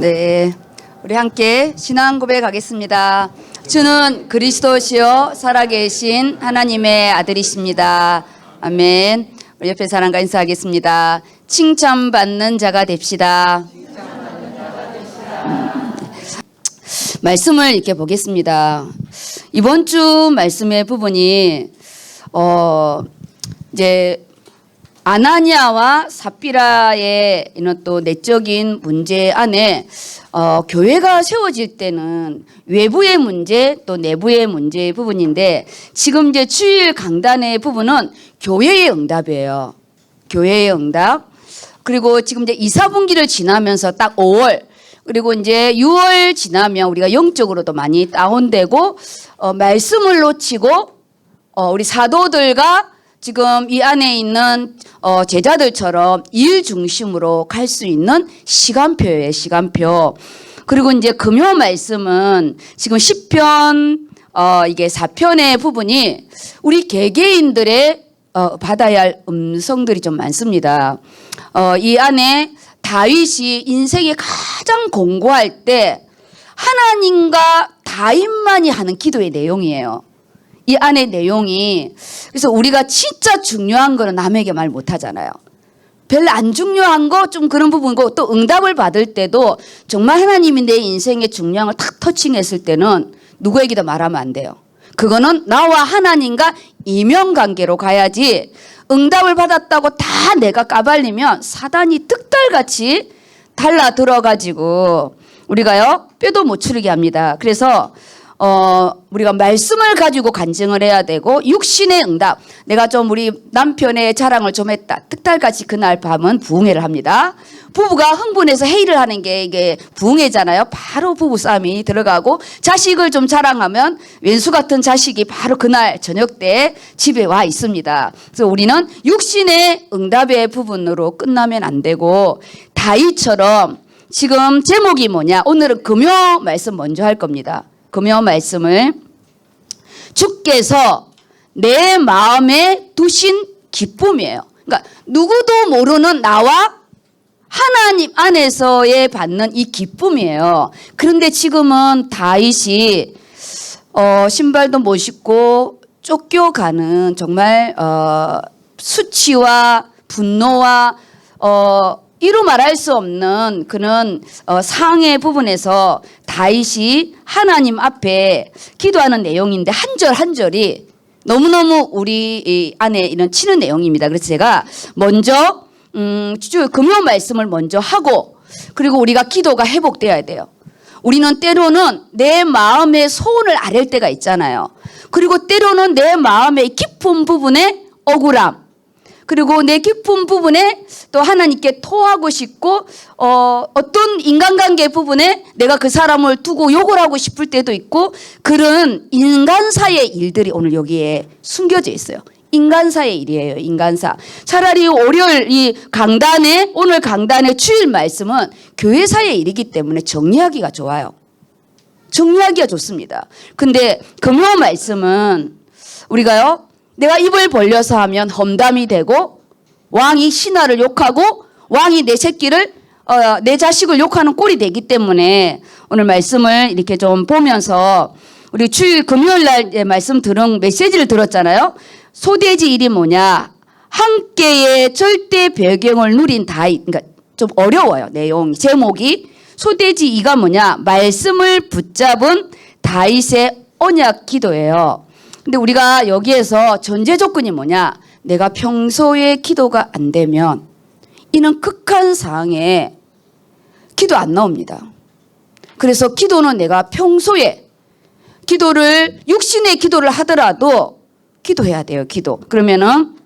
네, 우리 함께 신앙 고백하겠습니다. 주는 그리스도시요 살아계신 하나님의 아들이십니다. 아멘. 우리 옆에 사람과 인사하겠습니다. 칭찬받는 자가 됩시다. 말씀을 이렇게 보겠습니다. 이번 주 말씀의 부분이 이제 아나니아와 삽비라의 이런 또 내적인 문제 안에 교회가 세워질 때는 외부의 문제 또 내부의 문제의 부분인데, 지금 이제 주일 강단의 부분은 교회의 응답이에요. 교회의 응답. 그리고 지금 이제 2, 4분기를 지나면서 딱 5월 그리고 이제 6월 지나면 우리가 영적으로도 많이 다운되고 말씀을 놓치고 우리 사도들과 지금 이 안에 있는 제자들처럼 일 중심으로 갈 수 있는 시간표예요, 시간표. 그리고 이제 금요 말씀은 지금 시편 이게 4편의 부분이 우리 개개인들의 받아야 할 음성들이 좀 많습니다. 이 안에 다윗이 인생에 가장 공고할 때 하나님과 다윗만이 하는 기도의 내용이에요. 이 안의 내용이. 그래서 우리가 진짜 중요한 거는 남에게 말 못하잖아요. 별로 안 중요한 거 좀 그런 부분이고, 또 응답을 받을 때도 정말 하나님이 내 인생의 중요한 걸 탁 터칭했을 때는 누구에게도 말하면 안 돼요. 그거는 나와 하나님과 이면관계로 가야지, 응답을 받았다고 다 내가 까발리면 사단이 득달같이 달라 들어가지고 우리가요 뼈도 못 추리게 합니다. 그래서 우리가 말씀을 가지고 간증을 해야 되고, 육신의 응답. 내가 좀 우리 남편의 자랑을 좀 했다. 득달같이 그날 밤은 부흥회를 합니다. 부부가 흥분해서 회의를 하는 게 이게 부흥회잖아요. 바로 부부싸움이 들어가고, 자식을 좀 자랑하면 왼수 같은 자식이 바로 그날 저녁 때 집에 와 있습니다. 그래서 우리는 육신의 응답의 부분으로 끝나면 안 되고, 다윗처럼 지금 제목이 뭐냐? 오늘은 금요 말씀 먼저 할 겁니다. 금요 말씀을 주께서 내 마음에 두신 기쁨이에요. 그러니까 누구도 모르는 나와 하나님 안에서의 받는 이 기쁨이에요. 그런데 지금은 다윗이 신발도 못 신고 쫓겨가는 정말 수치와 분노와 이루 말할 수 없는 그런 상의 부분에서 다윗이 하나님 앞에 기도하는 내용인데, 한 절 한 절이 너무너무 우리 안에 이런 치는 내용입니다. 그래서 제가 먼저 금요 말씀을 먼저 하고, 그리고 우리가 기도가 회복돼야 돼요. 우리는 때로는 내 마음의 소원을 아랠 때가 있잖아요. 그리고 때로는 내 마음의 깊은 부분에 억울함, 그리고 내 깊은 부분에 또 하나님께 토하고 싶고, 어떤 인간관계 부분에 내가 그 사람을 두고 욕을 하고 싶을 때도 있고, 그런 인간사의 일들이 오늘 여기에 숨겨져 있어요. 인간사의 일이에요, 인간사. 차라리 월요일 이 강단에, 오늘 강단의 주일 말씀은 교회사의 일이기 때문에 정리하기가 좋아요. 정리하기가 좋습니다. 근데 금요 말씀은 우리가요, 내가 입을 벌려서 하면 험담이 되고, 왕이 신하를 욕하고 왕이 내 새끼를 내 자식을 욕하는 꼴이 되기 때문에 오늘 말씀을 이렇게 좀 보면서, 우리 주일 금요일 날 말씀 들은 메시지를 들었잖아요. 소돼지 일이 뭐냐? 함께의 절대 배경을 누린 다윗. 그러니까 좀 어려워요, 내용 제목이. 소돼지 이가 뭐냐? 말씀을 붙잡은 다윗의 언약 기도예요. 근데 우리가 여기에서 전제 조건이 뭐냐? 내가 평소에 기도가 안 되면 이는 극한 상황에 기도 안 나옵니다. 그래서 기도는 내가 평소에 기도를, 육신의 기도를 하더라도 기도해야 돼요, 기도. 그러면은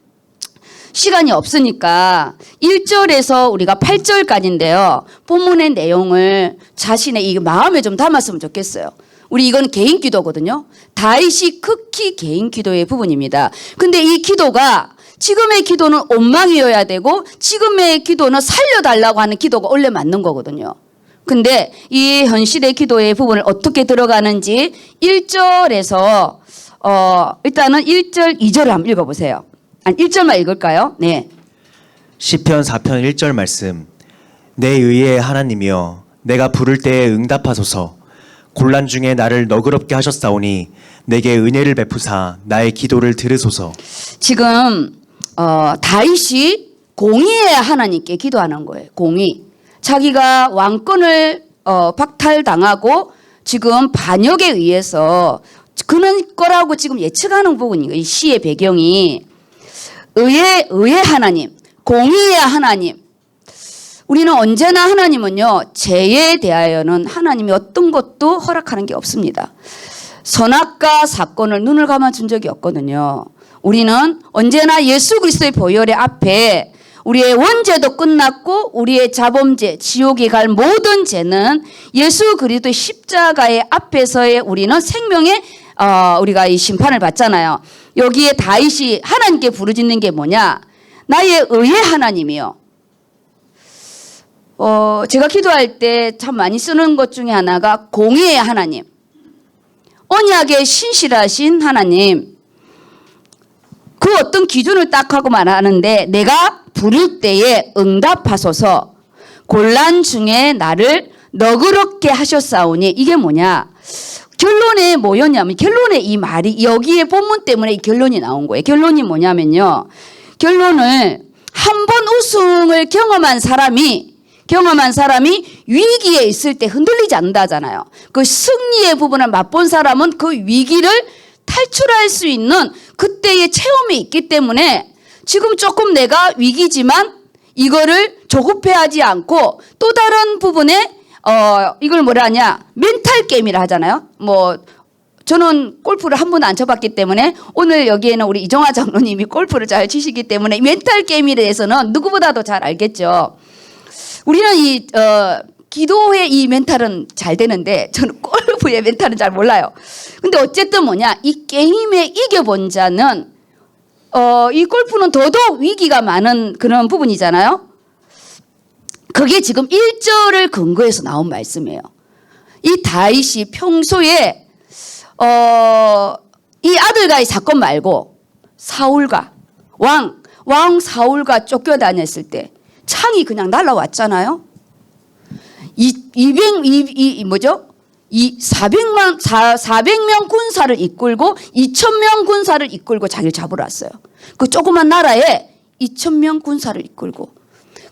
시간이 없으니까 1절에서 우리가 8절까지인데요. 본문의 내용을 자신의 이 마음에 좀 담았으면 좋겠어요. 우리 이건 개인 기도거든요. 다윗이 극히 개인 기도의 부분입니다. 근데 이 기도가, 지금의 기도는 원망이어야 되고 지금의 기도는 살려달라고 하는 기도가 원래 맞는 거거든요. 근데 이 현실의 기도의 부분을 어떻게 들어가는지 1절에서 일단은 1절, 2절을 한번 읽어보세요. 아니 1절만 읽을까요? 네. 시편 4편 1절 말씀. 내 의의 하나님이여 내가 부를 때에 응답하소서. 곤란 중에 나를 너그럽게 하셨사오니 내게 은혜를 베푸사 나의 기도를 들으소서. 지금 다윗이 공의의 하나님께 기도하는 거예요. 공의. 자기가 왕권을 박탈당하고 지금 반역에 의해서 그런 거라고 지금 예측하는 부분이에요. 이 시의 배경이 의의 하나님, 공의의 하나님. 우리는 언제나 하나님은요, 죄에 대하여는 하나님이 어떤 것도 허락하는 게 없습니다. 선악과 사건을 눈을 감아준 적이 없거든요. 우리는 언제나 예수 그리스도의 보혈의 앞에 우리의 원죄도 끝났고 우리의 자범죄, 지옥에 갈 모든 죄는 예수 그리스도의 십자가의 앞에서의 우리는 생명의 우리가 이 심판을 받잖아요. 여기에 다윗이 하나님께 부르짖는 게 뭐냐? 나의 의의 하나님이요. 제가 기도할 때 참 많이 쓰는 것 중에 하나가 공의의 하나님, 언약의 신실하신 하나님. 그 어떤 기준을 딱 하고 말하는데 내가 부를 때에 응답하소서. 곤란 중에 나를 너그럽게 하셨사오니. 이게 뭐냐? 결론에 뭐였냐면, 결론에 이 말이 여기에 본문 때문에 이 결론이 나온 거예요. 결론이 뭐냐면요, 결론을 한 번 우승을 경험한 사람이 위기에 있을 때 흔들리지 않는다잖아요. 그 승리의 부분을 맛본 사람은 그 위기를 탈출할 수 있는 그때의 체험이 있기 때문에 지금 조금 내가 위기지만 이거를 조급해하지 않고 또 다른 부분에 이걸 뭐라 하냐, 멘탈 게임이라 하잖아요. 저는 골프를 한 번도 안 쳐봤기 때문에 오늘 여기에는 우리 이정화 장로님이 골프를 잘 치시기 때문에 멘탈 게임에 대해서는 누구보다도 잘 알겠죠. 우리는 이 기도의 이 멘탈은 잘 되는데 저는 골프의 멘탈은 잘 몰라요. 근데 어쨌든 뭐냐, 이 게임에 이겨본 자는 이 골프는 더더욱 위기가 많은 그런 부분이잖아요. 그게 지금 1절을 근거해서 나온 말씀이에요. 이 다윗이 평소에 이 아들과의 사건 말고 사울과 왕 사울과 쫓겨다녔을 때 창이 그냥 날라왔잖아요. 400명 군사를 이끌고 2,000명 군사를 이끌고 자기를 잡으러 왔어요. 그 조그만 나라에 2,000명 군사를 이끌고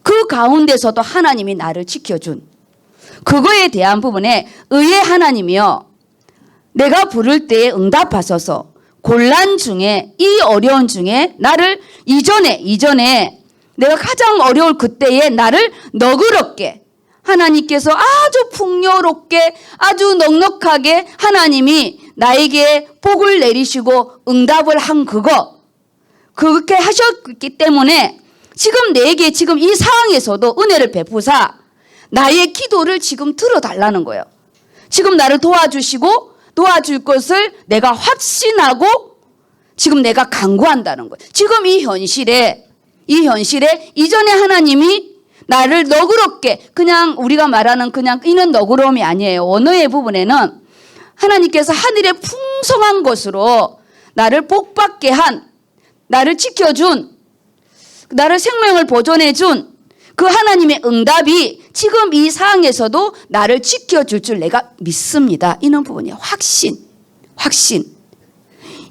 그 가운데서도 하나님이 나를 지켜준 그거에 대한 부분에 의의 하나님이요, 내가 부를 때에 응답하소서. 곤란 중에, 이 어려운 중에 나를 이전에 내가 가장 어려울 그때에 나를 너그럽게, 하나님께서 아주 풍요롭게 아주 넉넉하게 하나님이 나에게 복을 내리시고 응답을 한 그렇게 하셨기 때문에 지금 내게 지금 이 상황에서도 은혜를 베푸사 나의 기도를 지금 들어달라는 거예요. 지금 나를 도와줄 것을 내가 확신하고 지금 내가 간구한다는 거예요. 지금 이 현실에 이전에 하나님이 나를 너그럽게, 그냥 우리가 말하는 그냥 이는 너그러움이 아니에요. 언어의 부분에는 하나님께서 하늘의 풍성한 것으로 나를 복받게 한, 나를 지켜준, 나를 생명을 보존해준 그 하나님의 응답이 지금 이 상황에서도 나를 지켜줄 줄 내가 믿습니다. 이런 부분이에요. 확신.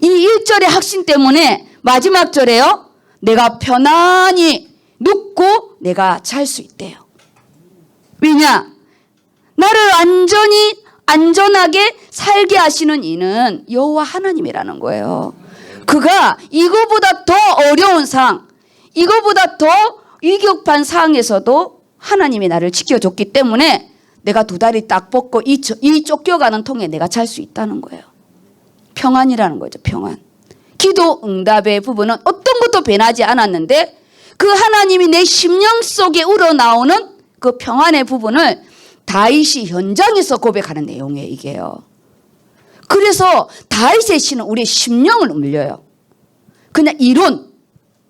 이 1절의 확신 때문에 마지막 절에요, 내가 편안히 눕고 내가 잘 수 있대요. 왜냐? 나를 안전하게 살게 하시는 이는 여호와 하나님이라는 거예요. 그가 이거보다 더 어려운 상황, 이거보다 더 위급한 상황에서도 하나님이 나를 지켜줬기 때문에 내가 두 다리 딱 뻗고 이 쫓겨가는 통에 내가 잘 수 있다는 거예요. 평안이라는 거죠. 평안. 기도 응답의 부분은 어떤 것도 변하지 않았는데 그 하나님이 내 심령 속에 우러나오는 그 평안의 부분을 다윗이 현장에서 고백하는 내용이에요. 이게요. 그래서 다윗의 시는 우리의 심령을 울려요. 그냥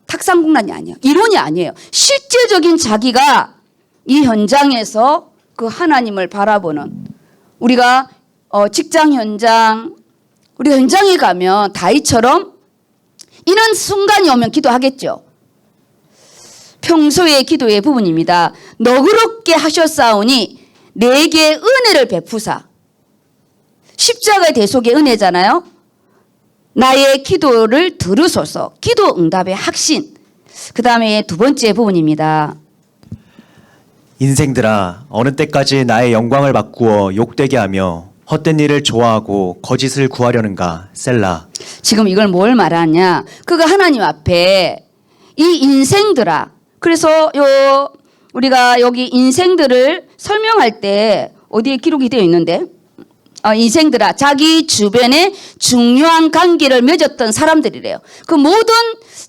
탁상공란이 아니에요. 이론이 아니에요. 실제적인 자기가 이 현장에서 그 하나님을 바라보는, 우리가 직장 현장, 우리가 현장에 가면 다윗처럼 이런 순간이 오면 기도하겠죠. 평소의 기도의 부분입니다. 너그럽게 하셨사오니 내게 은혜를 베푸사. 십자가의 대속의 은혜잖아요. 나의 기도를 들으소서. 기도 응답의 확신. 그 다음에 두 번째 부분입니다. 인생들아, 어느 때까지 나의 영광을 바꾸어 욕되게 하며 헛된 일을 좋아하고 거짓을 구하려는가. 셀라. 지금 이걸 뭘 말하냐? 그가 하나님 앞에 이 인생들아. 그래서 우리가 여기 인생들을 설명할 때 어디에 기록이 되어 있는데? 인생들아, 자기 주변에 중요한 관계를 맺었던 사람들이래요. 그 모든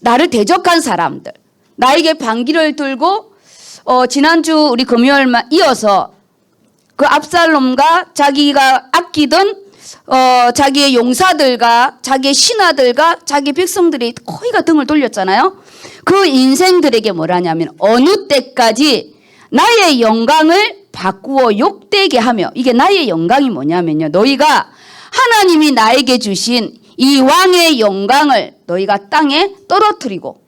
나를 대적한 사람들, 나에게 반기를 들고 지난주 우리 금요일만 이어서 그 압살롬과 자기가 아끼던 자기의 용사들과 자기의 신하들과 자기 백성들이 거의가 등을 돌렸잖아요. 그 인생들에게 뭐라냐면 어느 때까지 나의 영광을 바꾸어 욕되게 하며, 이게 나의 영광이 뭐냐면요, 너희가 하나님이 나에게 주신 이 왕의 영광을 너희가 땅에 떨어뜨리고,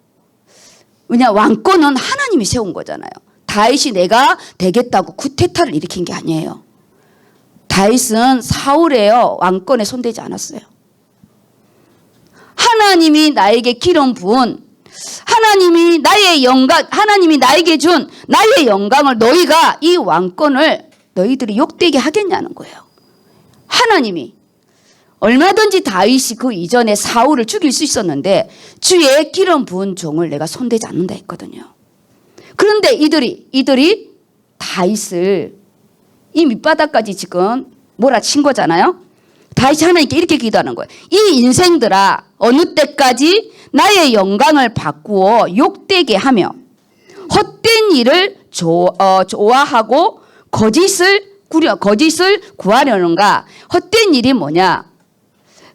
왜냐 왕권은 하나님이 세운 거잖아요. 다윗이 내가 되겠다고 쿠데타를 일으킨 게 아니에요. 다윗은 사울의 왕권에 손대지 않았어요. 하나님이 나에게 기름 부은, 하나님이 나의 영광, 하나님이 나에게 준 나의 영광을 너희가 이 왕권을 너희들이 욕되게 하겠냐는 거예요. 하나님이 얼마든지 다윗이 그 이전에 사울을 죽일 수 있었는데 주의 기름 부은 종을 내가 손대지 않는다 했거든요. 그런데 이들이 다윗을 이 밑바닥까지 지금 몰아친 거잖아요. 다윗이 하나님께 이렇게 기도하는 거예요. 이 인생들아, 어느 때까지 나의 영광을 바꾸어 욕되게 하며 헛된 일을 좋아하고 거짓을 구하려는가. 헛된 일이 뭐냐?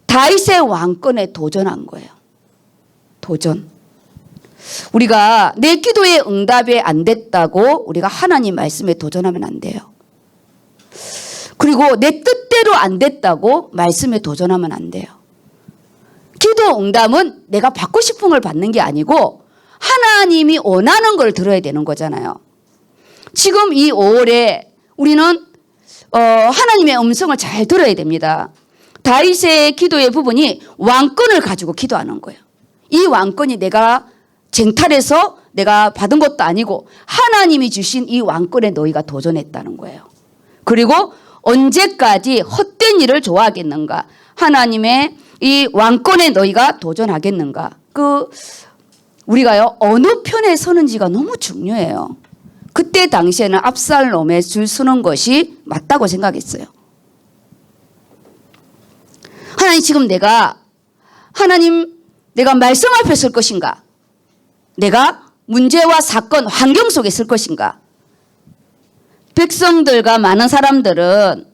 다윗의 왕권에 도전한 거예요. 도전. 우리가 내 기도의 응답이 안 됐다고 우리가 하나님 말씀에 도전하면 안 돼요. 그리고 내 뜻대로 안 됐다고 말씀에 도전하면 안 돼요. 기도 응답은 내가 받고 싶은 걸 받는 게 아니고 하나님이 원하는 걸 들어야 되는 거잖아요. 지금 이 5월에 우리는 하나님의 음성을 잘 들어야 됩니다. 다윗의 기도의 부분이 왕권을 가지고 기도하는 거예요. 이 왕권이 내가 쟁탈해서 내가 받은 것도 아니고 하나님이 주신 이 왕권에 너희가 도전했다는 거예요. 그리고 언제까지 헛된 일을 좋아하겠는가? 하나님의 이 왕권에 너희가 도전하겠는가? 우리가요, 어느 편에 서는지가 너무 중요해요. 그때 당시에는 압살롬의 줄 서는 것이 맞다고 생각했어요. 하나님, 내가 말씀 앞에 설 것인가? 내가 문제와 사건, 환경 속에 설 것인가? 백성들과 많은 사람들은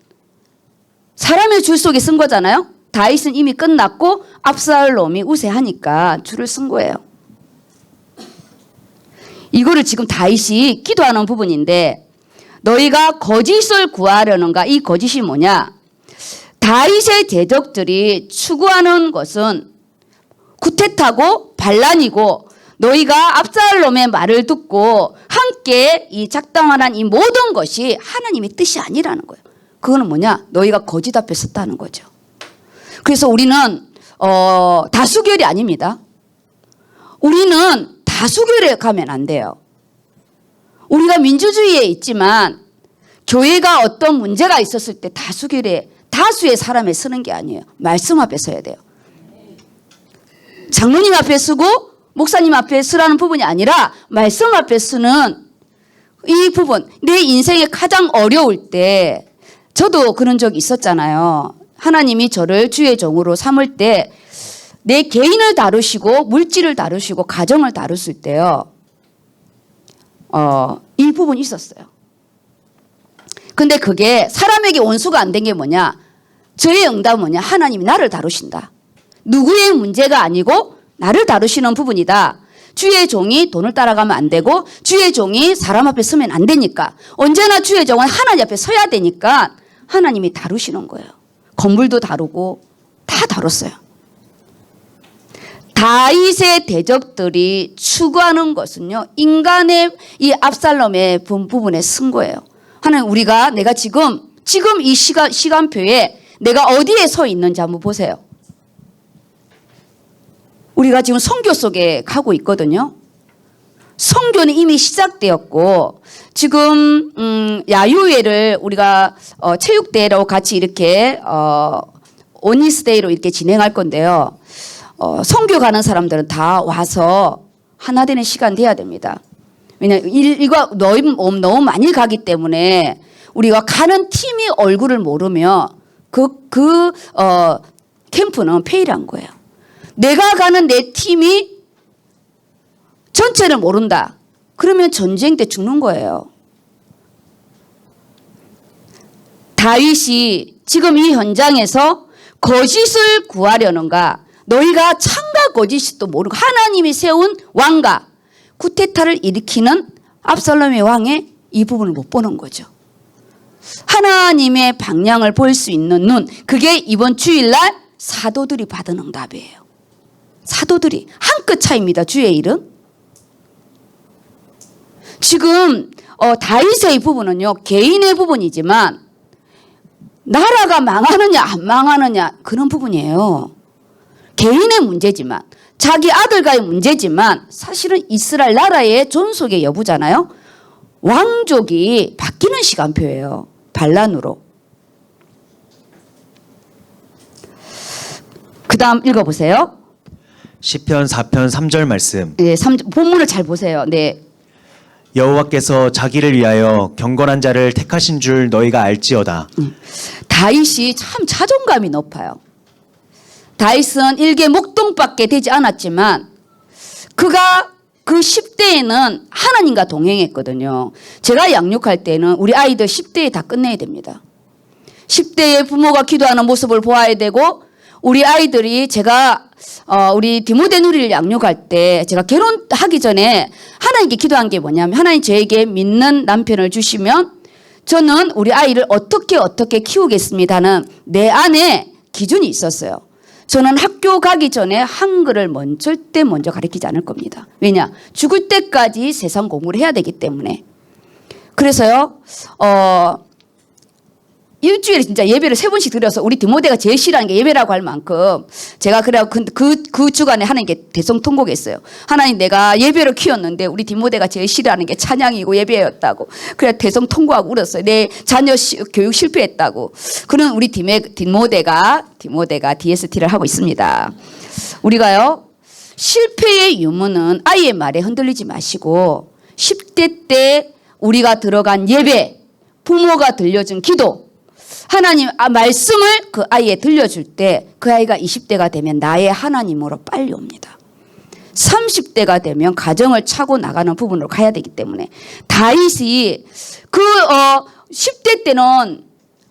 사람의 줄 속에 쓴 거잖아요. 다윗은 이미 끝났고 압살롬이 우세하니까 줄을 쓴 거예요. 이거를 지금 다윗이 기도하는 부분인데, 너희가 거짓을 구하려는가? 이 거짓이 뭐냐? 다윗의 대적들이 추구하는 것은 쿠데타고 반란이고, 너희가 압살롬의 말을 듣고 함께 이 작당하는 이 모든 것이 하나님의 뜻이 아니라는 거예요. 그거는 뭐냐? 너희가 거짓 앞에 섰다는 거죠. 그래서 우리는 다수결이 아닙니다. 우리는 다수결에 가면 안 돼요. 우리가 민주주의에 있지만 교회가 어떤 문제가 있었을 때 다수의 사람에 서는 게 아니에요. 말씀 앞에 서야 돼요. 장로님 앞에 서고 목사님 앞에 서라는 부분이 아니라 말씀 앞에 서는 이 부분. 내 인생에 가장 어려울 때, 저도 그런 적이 있었잖아요. 하나님이 저를 주의 종으로 삼을 때 내 개인을 다루시고 물질을 다루시고 가정을 다루실 때요, 이 부분이 있었어요. 근데 그게 사람에게 원수가 안 된 게 뭐냐? 저의 응답은 뭐냐? 하나님이 나를 다루신다. 누구의 문제가 아니고 나를 다루시는 부분이다. 주의 종이 돈을 따라가면 안 되고 주의 종이 사람 앞에 서면 안 되니까, 언제나 주의 종은 하나님 앞에 서야 되니까 하나님이 다루시는 거예요. 건물도 다루고 다 다뤘어요. 다윗의 대적들이 추구하는 것은요, 인간의 이 압살롬의 부분에 쓴 거예요. 하나님, 내가 지금 이 시간표에 내가 어디에 서 있는지 한번 보세요. 우리가 지금 선교 속에 가고 있거든요. 선교는 이미 시작되었고 지금 야유회를 우리가 체육대회로 같이 이렇게 온리스데이로 이렇게 진행할 건데요. 선교 가는 사람들은 다 와서 하나 되는 시간 돼야 됩니다. 왜냐하면 이거 너무 많이 가기 때문에 우리가 가는 팀이 얼굴을 모르면 캠프는 페일한 거예요. 내가 가는 내 팀이 전체를 모른다. 그러면 전쟁 때 죽는 거예요. 다윗이 지금 이 현장에서 거짓을 구하려는가? 너희가 참가 거짓도 모르고 하나님이 세운 왕가 쿠데타를 일으키는 압살롬의 왕의 이 부분을 못 보는 거죠. 하나님의 방향을 볼 수 있는 눈, 그게 이번 주일날 사도들이 받은 응답이에요. 사도들이 한 끗 차이입니다. 주의 일은. 지금 다윗의 부분은요, 개인의 부분이지만 나라가 망하느냐 안 망하느냐 그런 부분이에요. 개인의 문제지만, 자기 아들과의 문제지만 사실은 이스라엘 나라의 존속의 여부잖아요. 왕족이 바뀌는 시간표예요. 반란으로. 그 다음 읽어보세요. 시편 4편 3절 말씀. 네, 본문을 잘 보세요. 네. 여호와께서 자기를 위하여 경건한 자를 택하신 줄 너희가 알지어다. 다윗이 참 자존감이 높아요. 다윗은 일개 목동밖에 되지 않았지만 그가 그 10대에는 하나님과 동행했거든요. 제가 양육할 때는 우리 아이들 10대에 다 끝내야 됩니다. 10대에 부모가 기도하는 모습을 보아야 되고 우리 아이들이 제가 우리 디모데 누리를 양육할 때 제가 결혼하기 전에 하나님께 기도한 게 뭐냐면 하나님 저에게 믿는 남편을 주시면 저는 우리 아이를 어떻게 키우겠습니다는 내 안에 기준이 있었어요. 저는 학교 가기 전에 한글을 절대 먼저 가르치지 않을 겁니다. 왜냐? 죽을 때까지 세상 공부를 해야 되기 때문에. 그래서요, 일주일에 진짜 예배를 3번씩 드려서 우리 디모데가 제일 싫어하는 게 예배라고 할 만큼 제가 그래갖고 그 주간에 하나님께 대성 통곡했어요. 하나님, 내가 예배로 키웠는데 우리 디모데가 제일 싫어하는 게 찬양이고 예배였다고. 그래 대성 통곡하고 울었어요. 내 자녀 교육 실패했다고. 그런 우리 디모데가 DST를 하고 있습니다. 우리가요, 실패의 유무는 아이의 말에 흔들리지 마시고 10대 때 우리가 들어간 예배, 부모가 들려준 기도, 하나님 말씀을 그 아이에 들려줄 때 그 아이가 20대가 되면 나의 하나님으로 빨리 옵니다. 30대가 되면 가정을 차고 나가는 부분으로 가야 되기 때문에 다윗이 10대 때는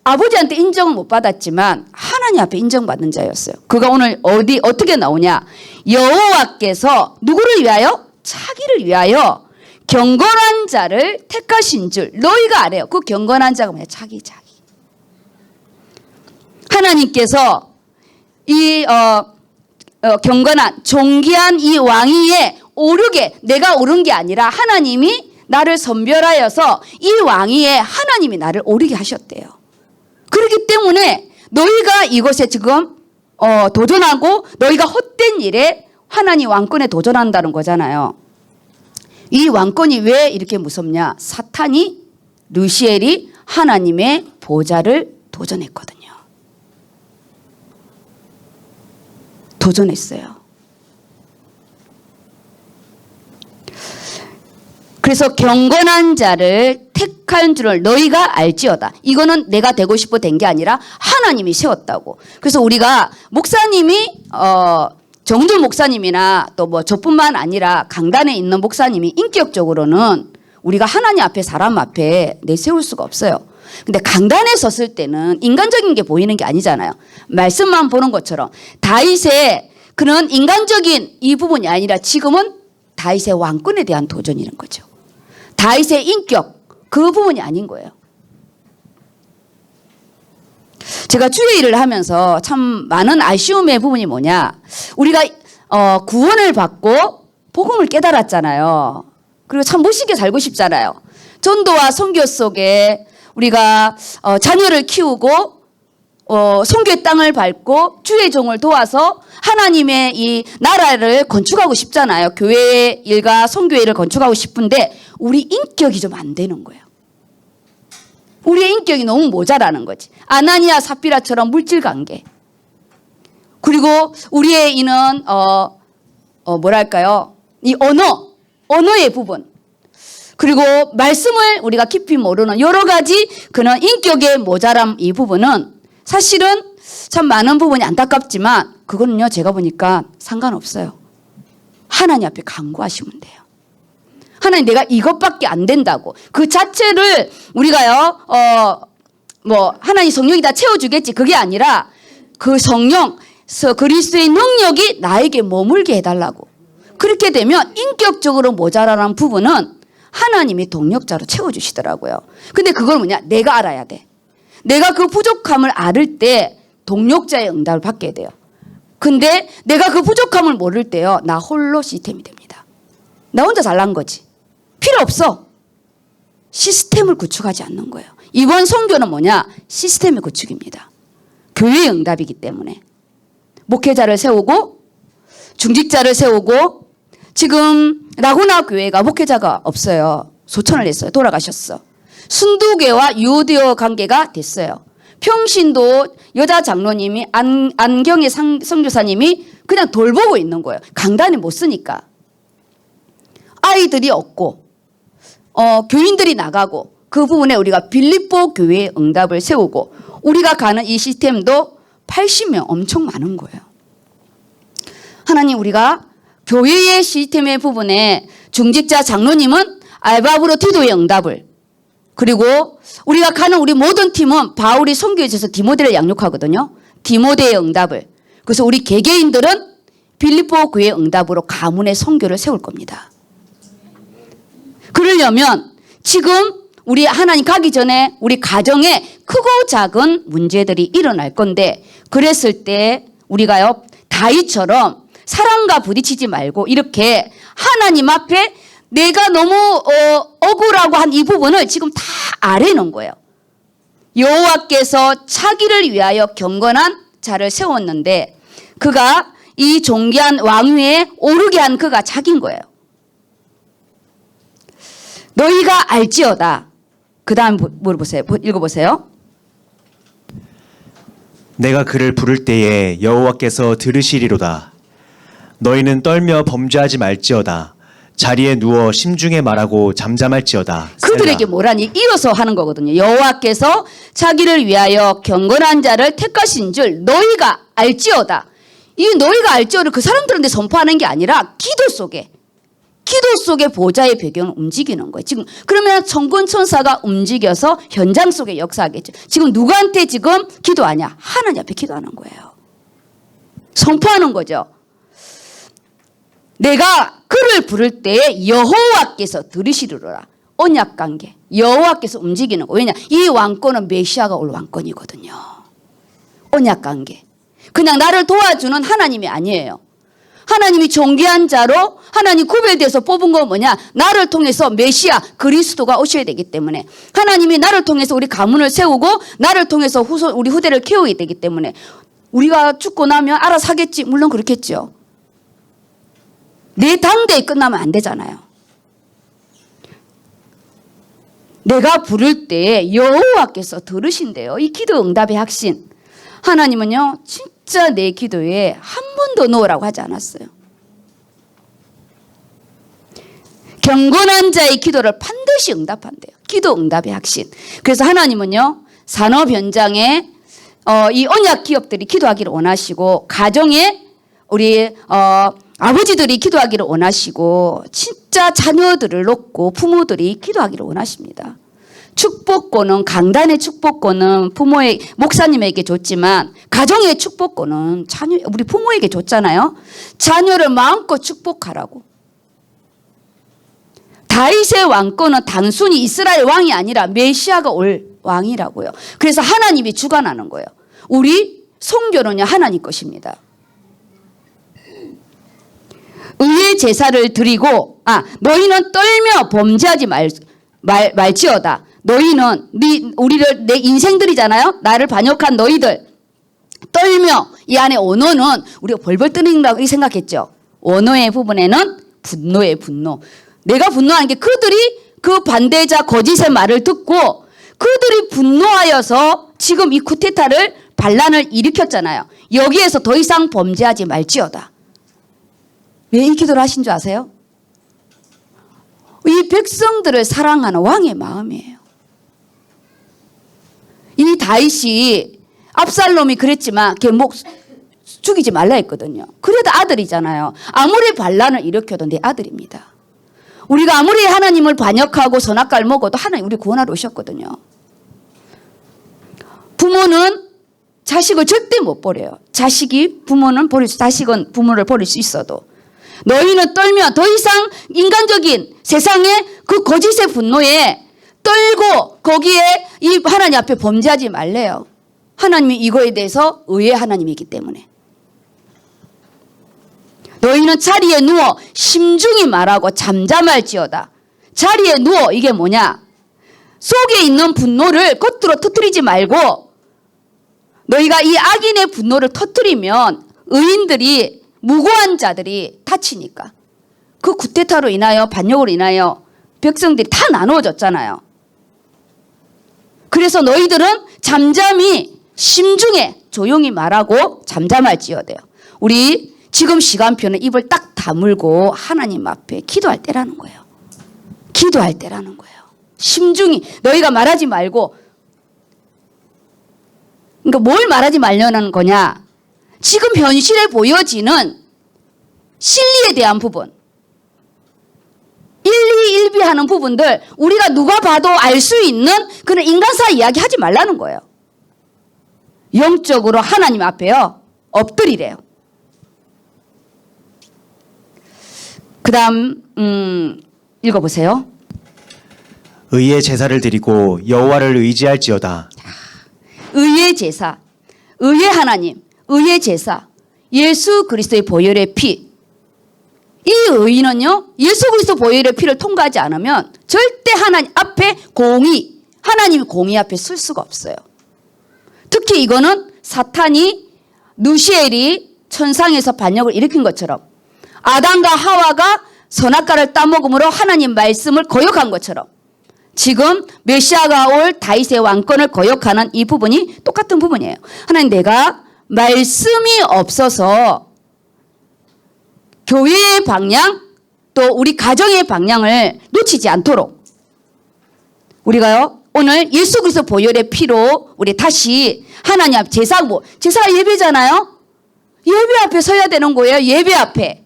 아버지한테 인정을 못 받았지만 하나님 앞에 인정받는 자였어요. 그가 오늘 어떻게 나오냐? 여호와께서 누구를 위하여? 자기를 위하여 경건한 자를 택하신 줄 너희가 알아요. 그 경건한 자가 뭐냐? 자기. 하나님께서 이 경건한 존귀한 이 왕위에 오르게 내가 오른 게 아니라 하나님이 나를 선별하여서 이 왕위에 하나님이 나를 오르게 하셨대요. 그렇기 때문에 너희가 이곳에 지금 도전하고 너희가 헛된 일에 하나님 왕권에 도전한다는 거잖아요. 이 왕권이 왜 이렇게 무섭냐? 사탄이 르시엘이 하나님의 보좌를 도전했거든요. 도전했어요. 그래서 경건한 자를 택한 줄을 너희가 알지어다. 이거는 내가 되고 싶어 된 게 아니라 하나님이 세웠다고. 그래서 우리가 목사님이 정준 목사님이나 또 뭐 저뿐만 아니라 강단에 있는 목사님이 인격적으로는 우리가 하나님 앞에 사람 앞에 내세울 수가 없어요. 근데 강단에 섰을 때는 인간적인 게 보이는 게 아니잖아요. 말씀만 보는 것처럼 다윗의 그런 인간적인 이 부분이 아니라 지금은 다윗의 왕권에 대한 도전이라는 거죠. 다윗의 인격 그 부분이 아닌 거예요. 제가 주의 일을 하면서 참 많은 아쉬움의 부분이 뭐냐? 우리가 구원을 받고 복음을 깨달았잖아요. 그리고 참 멋있게 살고 싶잖아요. 전도와 선교 속에 우리가 자녀를 키우고 선교의 땅을 밟고 주의 종을 도와서 하나님의 이 나라를 건축하고 싶잖아요. 교회 일과 선교의 일을 건축하고 싶은데 우리 인격이 좀 안 되는 거예요. 우리의 인격이 너무 모자라는 거지. 아나니아 삽비라처럼 물질 관계. 그리고 우리의 이는 뭐랄까요? 이 언어의 부분. 그리고 말씀을 우리가 깊이 모르는 여러 가지 그런 인격의 모자람 이 부분은 사실은 참 많은 부분이 안타깝지만 그거는요 제가 보니까 상관없어요. 하나님 앞에 간구하시면 돼요. 하나님 내가 이것밖에 안 된다고 그 자체를 우리가요 하나님 성령이 다 채워주겠지 그게 아니라 그 성령 그리스도의 능력이 나에게 머물게 해달라고. 그렇게 되면 인격적으로 모자라는 부분은 하나님이 동력자로 채워주시더라고요. 근데 그걸 뭐냐? 내가 알아야 돼. 내가 그 부족함을 알을 때 동력자의 응답을 받게 돼요. 근데 내가 그 부족함을 모를 때요. 나 홀로 시스템이 됩니다. 나 혼자 잘난 거지. 필요 없어. 시스템을 구축하지 않는 거예요. 이번 선교는 뭐냐? 시스템의 구축입니다. 교회의 응답이기 때문에. 목회자를 세우고 중직자를 세우고 지금 라구나 교회가 목회자가 없어요. 소천을 했어요. 돌아가셨어. 순두교와 유오디오 관계가 됐어요. 평신도 여자 장로님이 안경의 선교사님이 그냥 돌보고 있는 거예요. 강단에 못 쓰니까. 아이들이 없고 교인들이 나가고 그 부분에 우리가 빌립보 교회의 응답을 세우고 우리가 가는 이 시스템도 80명 엄청 많은 거예요. 하나님 우리가 교회의 시스템의 부분에 중직자 장로님은 알바브로 티도의 응답을 그리고 우리가 가는 우리 모든 팀은 바울이 선교에 있어서 디모데를 양육하거든요. 디모데의 응답을. 그래서 우리 개개인들은 빌립보 교회의 응답으로 가문의 선교를 세울 겁니다. 그러려면 지금 우리 하나님 가기 전에 우리 가정에 크고 작은 문제들이 일어날 건데 그랬을 때 우리가요 다윗처럼 사랑과 부딪히지 말고 이렇게 하나님 앞에 내가 너무 억울하고 한 이 부분을 지금 다 아뢰는 거예요. 여호와께서 차기를 위하여 경건한 자를 세웠는데 그가 이 존귀한 왕위에 오르게 한 그가 자기인 거예요. 너희가 알지어다. 그 다음 물어보세요. 읽어보세요. 내가 그를 부를 때에 여호와께서 들으시리로다. 너희는 떨며 범죄하지 말지어다. 자리에 누워 심중에 말하고 잠잠할지어다. 그들에게 뭐라니? 이어서 하는 거거든요. 여호와께서 자기를 위하여 경건한 자를 택하신 줄 너희가 알지어다. 이 너희가 알지어를 그 사람들한테 선포하는 게 아니라 기도 속에 보좌의 배경을 움직이는 거예요. 지금 그러면 천군천사가 움직여서 현장 속에 역사하겠죠. 지금 누구한테 지금 기도하냐? 하나님 앞에 기도하는 거예요. 선포하는 거죠. 내가 그를 부를 때에 여호와께서 들으시리로라. 언약관계. 여호와께서 움직이는 거. 왜냐? 이 왕권은 메시아가 올 왕권이거든요. 언약관계. 그냥 나를 도와주는 하나님이 아니에요. 하나님이 존귀한 자로 하나님 구별돼서 뽑은 건 뭐냐? 나를 통해서 메시아 그리스도가 오셔야 되기 때문에 하나님이 나를 통해서 우리 가문을 세우고 나를 통해서 우리 후대를 키워야 되기 때문에 우리가 죽고 나면 알아서 하겠지. 물론 그렇겠죠. 내 당대에 끝나면 안 되잖아요. 내가 부를 때 여호와께서 들으신대요. 이 기도 응답의 확신. 하나님은요 진짜 내 기도에 한 번도 놓으라고 하지 않았어요. 경건한 자의 기도를 반드시 응답한대요. 기도 응답의 확신. 그래서 하나님은요 산업 현장에 이 언약 기업들이 기도하기를 원하시고 가정에 우리 아버지들이 기도하기를 원하시고 진짜 자녀들을 놓고 부모들이 기도하기를 원하십니다. 축복권은 강단의 축복권은 목사님에게 줬지만 가정의 축복권은 우리 부모에게 줬잖아요. 자녀를 마음껏 축복하라고. 다윗의 왕권은 단순히 이스라엘 왕이 아니라 메시아가 올 왕이라고요. 그래서 하나님이 주관하는 거예요. 우리 선교는요 하나님 것입니다. 의의 제사를 드리고 너희는 떨며 범죄하지 말지어다. 너희는 우리를 내 인생들이잖아요. 나를 반역한 너희들 떨며 이 안에 원어는 우리가 벌벌 떠는다고 생각했죠. 원어의 부분에는 분노의 분노. 내가 분노하는 게 그들이 그 반대자 거짓의 말을 듣고 그들이 분노하여서 지금 이 쿠데타를 반란을 일으켰잖아요. 여기에서 더 이상 범죄하지 말지어다. 왜 이 기도를 하신 줄 아세요? 이 백성들을 사랑하는 왕의 마음이에요. 이 다윗이 압살롬이 그랬지만 걔 죽이지 말라 했거든요. 그래도 아들이잖아요. 아무리 반란을 일으켜도 내 아들입니다. 우리가 아무리 하나님을 반역하고 선악과를 먹어도 하나님 우리 구원하러 오셨거든요. 부모는 자식을 절대 못 버려요. 자식은 부모를 버릴 수 있어도 너희는 떨며 더 이상 인간적인 세상의 그 거짓의 분노에 떨고 거기에 이 하나님 앞에 범죄하지 말래요. 하나님이 이거에 대해서 의의 하나님이기 때문에. 너희는 자리에 누워 심중히 말하고 잠잠할지어다. 자리에 누워 이게 뭐냐? 속에 있는 분노를 겉으로 터뜨리지 말고 너희가 이 악인의 분노를 터뜨리면 의인들이 무고한 자들이 다치니까. 그 쿠데타로 인하여 반역으로 인하여 백성들이 다 나누어졌잖아요. 그래서 너희들은 잠잠히 심중에 조용히 말하고 잠잠할지어다요. 우리 지금 시간표는 입을 딱 다물고 하나님 앞에 기도할 때라는 거예요. 기도할 때라는 거예요. 심중히 너희가 말하지 말고 그러니까 뭘 말하지 말려는 거냐? 지금 현실에 보여지는 실리에 대한 부분, 일비하는 부분들 우리가 누가 봐도 알 수 있는 그런 인간사 이야기 하지 말라는 거예요. 영적으로 하나님 앞에요. 엎드리래요. 그 다음 읽어보세요. 의의 제사를 드리고 여호와를 의지할지어다. 의의 제사, 의의 하나님, 의의 제사, 예수 그리스도의 보혈의 피. 이 의는요, 예수 그리스도 보혈의 피를 통과하지 않으면 절대 하나님 앞에 하나님이 공의 앞에 쓸 수가 없어요. 특히 이거는 사탄이 누시엘이 천상에서 반역을 일으킨 것처럼 아담과 하와가 선악과를 따먹음으로 하나님 말씀을 거역한 것처럼 지금 메시아가 올 다윗의 왕권을 거역하는 이 부분이 똑같은 부분이에요. 하나님 내가 말씀이 없어서 교회의 방향 또 우리 가정의 방향을 놓치지 않도록 우리가요 오늘 예수 그리스도 보혈의 피로 우리 다시 하나님 앞 제사가 예배잖아요. 예배 앞에 서야 되는 거예요. 예배 앞에.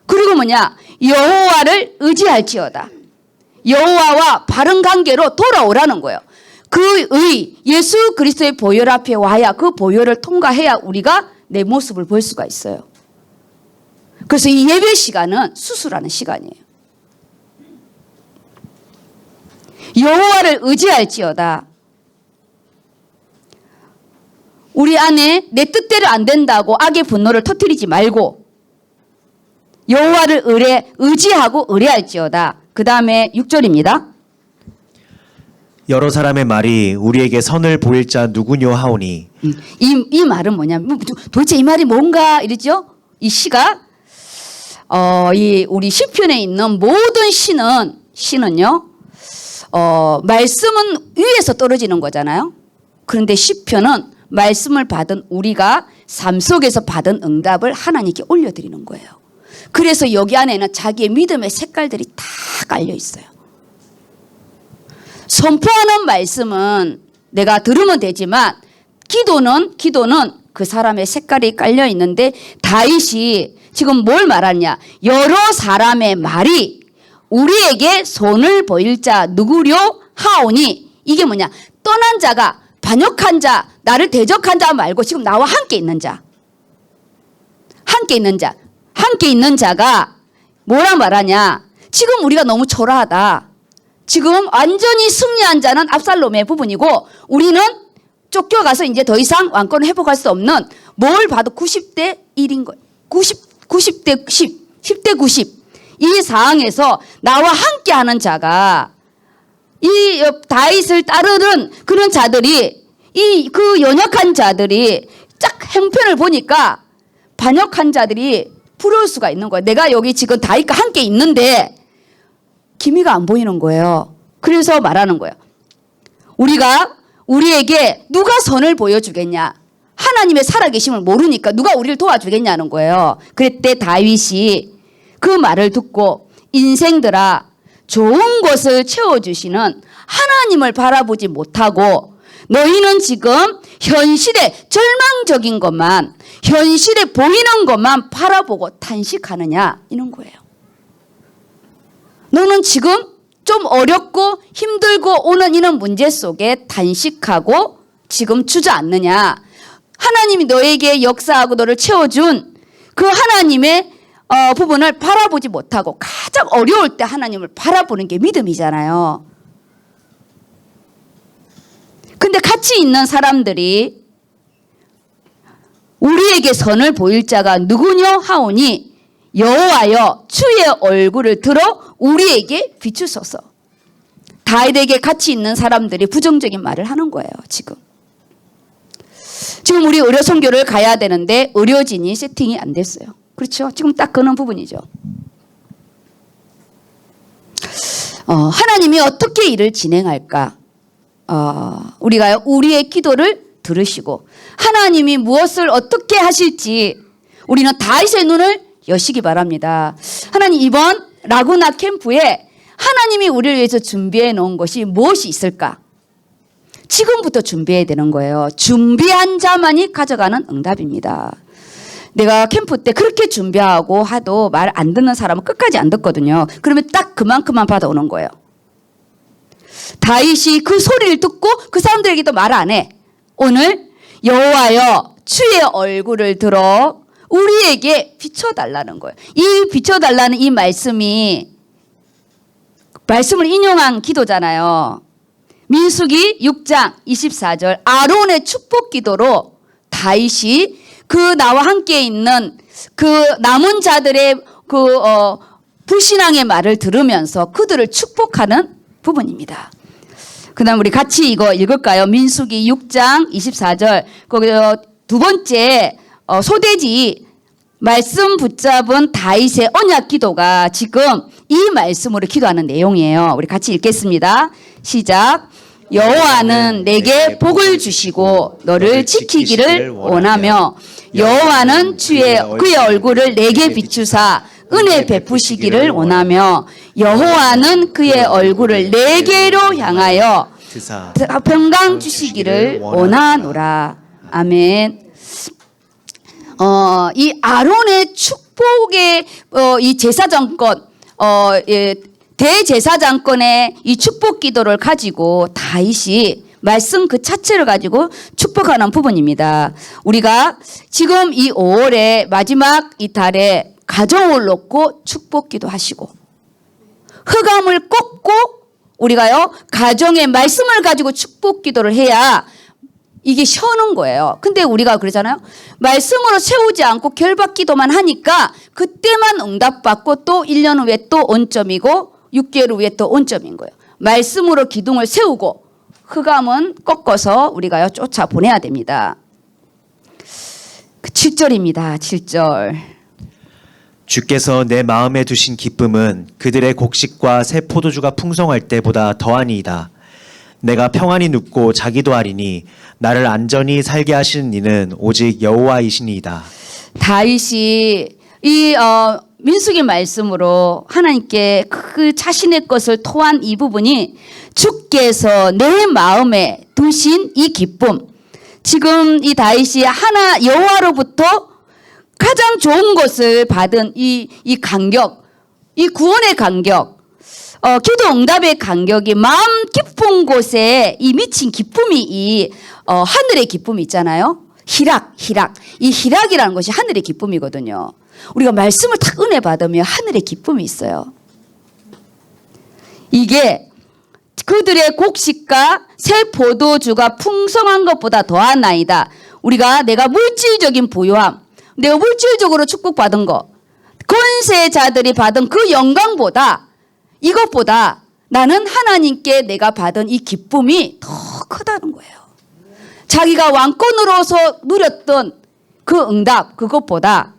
그리고 뭐냐? 여호와를 의지할지어다. 여호와와 바른 관계로 돌아오라는 거예요. 그 예수 그리스도의 보혈 앞에 와야 그 보혈을 통과해야 우리가 내 모습을 볼 수가 있어요. 그래서 이 예배 시간은 수술하는 시간이에요. 여호와를 의지할지어다. 우리 안에 내 뜻대로 안 된다고 악의 분노를 터뜨리지 말고 여호와를 의지하고 의뢰할지어다. 그 다음에 6절입니다. 여러 사람의 말이 우리에게 선을 보일 자 누구뇨 하오니. 이 말은 뭐냐면 도대체 이 말이 뭔가 이러죠? 이 시가 이 우리 시편에 있는 모든 시는요. 말씀은 위에서 떨어지는 거잖아요. 그런데 시편은 말씀을 받은 우리가 삶 속에서 받은 응답을 하나님께 올려드리는 거예요. 그래서 여기 안에는 자기의 믿음의 색깔들이 다 깔려 있어요. 선포하는 말씀은 내가 들으면 되지만 기도는 그 사람의 색깔이 깔려 있는데 다윗이 지금 뭘 말하냐? 여러 사람의 말이 우리에게 손을 보일 자 누구려 하오니. 이게 뭐냐? 떠난 자가 반역한 자, 나를 대적한 자 말고 지금 나와 함께 있는 자. 함께 있는 자가 뭐라 말하냐? 지금 우리가 너무 초라하다. 지금 완전히 승리한 자는 압살롬의 부분이고 우리는 쫓겨가서 이제 더 이상 왕권을 회복할 수 없는 뭘 봐도 90대 1인 거예요. 90대 10, 10대 90. 이 상황에서 나와 함께하는 자가 이 다윗을 따르는 그런 자들이 이 그 연약한 자들이 쫙 형편을 보니까 반역한 자들이 부러울 수가 있는 거예요. 내가 여기 지금 다윗과 함께 있는데 기미가 안 보이는 거예요. 그래서 말하는 거예요. 우리에게 누가 선을 보여주겠냐? 하나님의 살아계심을 모르니까 누가 우리를 도와주겠냐는 거예요. 그때 다윗이 그 말을 듣고 인생들아 좋은 것을 채워주시는 하나님을 바라보지 못하고 너희는 지금 현실에 절망적인 것만 현실에 보이는 것만 바라보고 탄식하느냐 이런 거예요. 너는 지금 좀 어렵고 힘들고 오는 이런 문제 속에 단식하고 지금 주저앉느냐. 하나님이 너에게 역사하고 너를 채워준 그 하나님의 부분을 바라보지 못하고 가장 어려울 때 하나님을 바라보는 게 믿음이잖아요. 근데 같이 있는 사람들이 우리에게 선을 보일 자가 누구냐 하오니 여호와여 주의 얼굴을 들어 우리에게 비추소서. 다윗에게 같이 있는 사람들이 부정적인 말을 하는 거예요. 지금 우리 의료 선교를 가야 되는데 의료진이 세팅이 안 됐어요. 그렇죠? 지금 딱 그런 부분이죠. 하나님이 어떻게 일을 진행할까? 우리가 우리의 기도를 들으시고 하나님이 무엇을 어떻게 하실지 우리는 다윗의 눈을 여시기 바랍니다. 하나님 이번 라구나 캠프에 하나님이 우리를 위해서 준비해 놓은 것이 무엇이 있을까? 지금부터 준비해야 되는 거예요. 준비한 자만이 가져가는 응답입니다. 내가 캠프 때 그렇게 준비하고 하도 말 안 듣는 사람은 끝까지 안 듣거든요. 그러면 딱 그만큼만 받아오는 거예요. 다윗이 그 소리를 듣고 그 사람들에게도 말 안 해. 오늘 여호와여 주의 얼굴을 들어 우리에게 비춰달라는 거예요. 이 비춰달라는 이 말씀을 인용한 기도잖아요. 민수기 6장 24절 아론의 축복 기도로 다윗이 그 나와 함께 있는 그 남은 자들의 불신앙의 말을 들으면서 그들을 축복하는 부분입니다. 그 다음 우리 같이 이거 읽을까요? 민수기 6장 24절 거기 두 번째 소돼지 말씀 붙잡은 다윗의 언약 기도가 지금 이 말씀으로 기도하는 내용이에요. 우리 같이 읽겠습니다. 시작. 여호와는 내게 복을 주시고 너를 지키기를 원하며 여호와는 그의 얼굴을 내게 비추사 은혜 베푸시기를 원하며 여호와는 그의 얼굴을 내게로 향하여 평강 주시기를 원하노라. 아멘. 이 아론의 축복의 이 제사장권 대제사장권의 이 축복 기도를 가지고 다윗이 말씀 그 자체를 가지고 축복하는 부분입니다. 우리가 지금 이 5월의 마지막 이 달에 가정을 놓고 축복 기도하시고 흑암을 꺾고 우리가요 가정의 말씀을 가지고 축복 기도를 해야 이게 쉬는 거예요. 근데 우리가 그러잖아요. 말씀으로 세우지 않고 결박 기도만 하니까 그때만 응답받고 또 1년 후에 또 온점이고 6개월 후에 또 온점인 거예요. 말씀으로 기둥을 세우고 흑암은 꺾어서 우리가요 쫓아 보내야 됩니다. 7절입니다. 7절. 주께서 내 마음에 두신 기쁨은 그들의 곡식과 새 포도주가 풍성할 때보다 더하니이다. 내가 평안히 눕고 자기도 하리니 나를 안전히 살게 하시는 이는 오직 여호와이시니이다. 다윗이 이 민수기 말씀으로 하나님께 그 자신의 것을 토한 이 부분이 주께서 내 마음에 두신 이 기쁨, 지금 이 다윗이 여호와로부터 가장 좋은 것을 받은 이 간격, 이 구원의 간격, 기도 응답의 간격이 마음 깊은 곳에 이 미친 기쁨이 이 하늘의 기쁨이 있잖아요. 희락. 이 희락이라는 것이 하늘의 기쁨이거든요. 우리가 말씀을 딱 은혜 받으면 하늘의 기쁨이 있어요. 이게 그들의 곡식과 새 포도주가 풍성한 것보다 더하나이다. 내가 물질적인 부유함, 내가 물질적으로 축복받은 거, 권세자들이 받은 그 영광보다 이것보다 나는 하나님께 내가 받은 이 기쁨이 더 크다는 거예요. 자기가 왕권으로서 누렸던 그 응답, 그것보다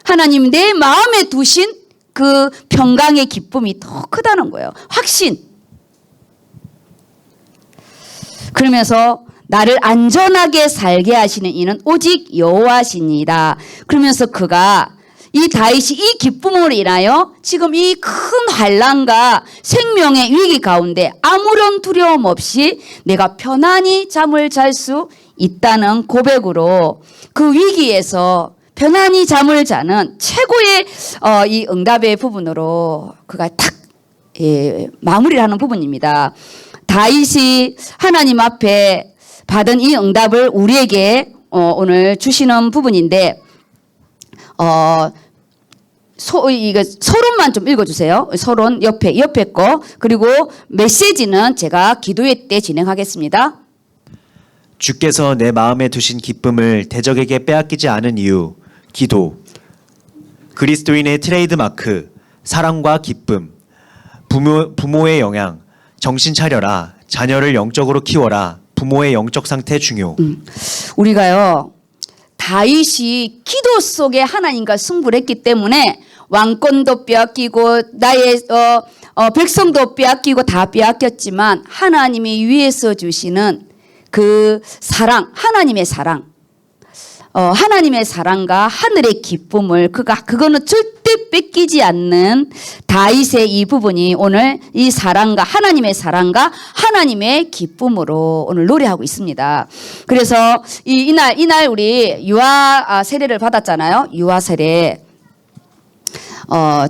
하나님 내 마음에 두신 그 평강의 기쁨이 더 크다는 거예요. 확신. 그러면서 나를 안전하게 살게 하시는 이는 오직 여호와시니이다. 그러면서 그가 이 다윗이 이 기쁨으로 인하여 지금 이 큰 환난과 생명의 위기 가운데 아무런 두려움 없이 내가 편안히 잠을 잘 수 있다는 고백으로 그 위기에서 편안히 잠을 자는 최고의 이 응답의 부분으로 그가 탁 마무리를 하는 부분입니다. 다윗이 하나님 앞에 받은 이 응답을 우리에게 오늘 주시는 부분인데 이거 서론만 좀 읽어주세요. 서론 옆에 거. 그리고 메시지는 제가 기도회 때 진행하겠습니다. 주께서 내 마음에 두신 기쁨을 대적에게 빼앗기지 않은 이유. 기도. 그리스도인의 트레이드마크. 사랑과 기쁨. 부모의 영향. 정신 차려라. 자녀를 영적으로 키워라. 부모의 영적 상태 중요. 우리가요, 다윗이 기도 속에 하나님과 승부를 했기 때문에 왕권도 빼앗기고 나의 백성도 빼앗기고 다 빼앗겼지만 하나님이 위에서 주시는 그 사랑, 하나님의 사랑, 하나님의 사랑과 하늘의 기쁨을 그거는 절대 뺏기지 않는 다윗의 이 부분이 오늘 이 사랑과 하나님의 사랑과 하나님의 기쁨으로 오늘 노래하고 있습니다. 그래서 이날 우리 유아 세례를 받았잖아요. 유아 세례.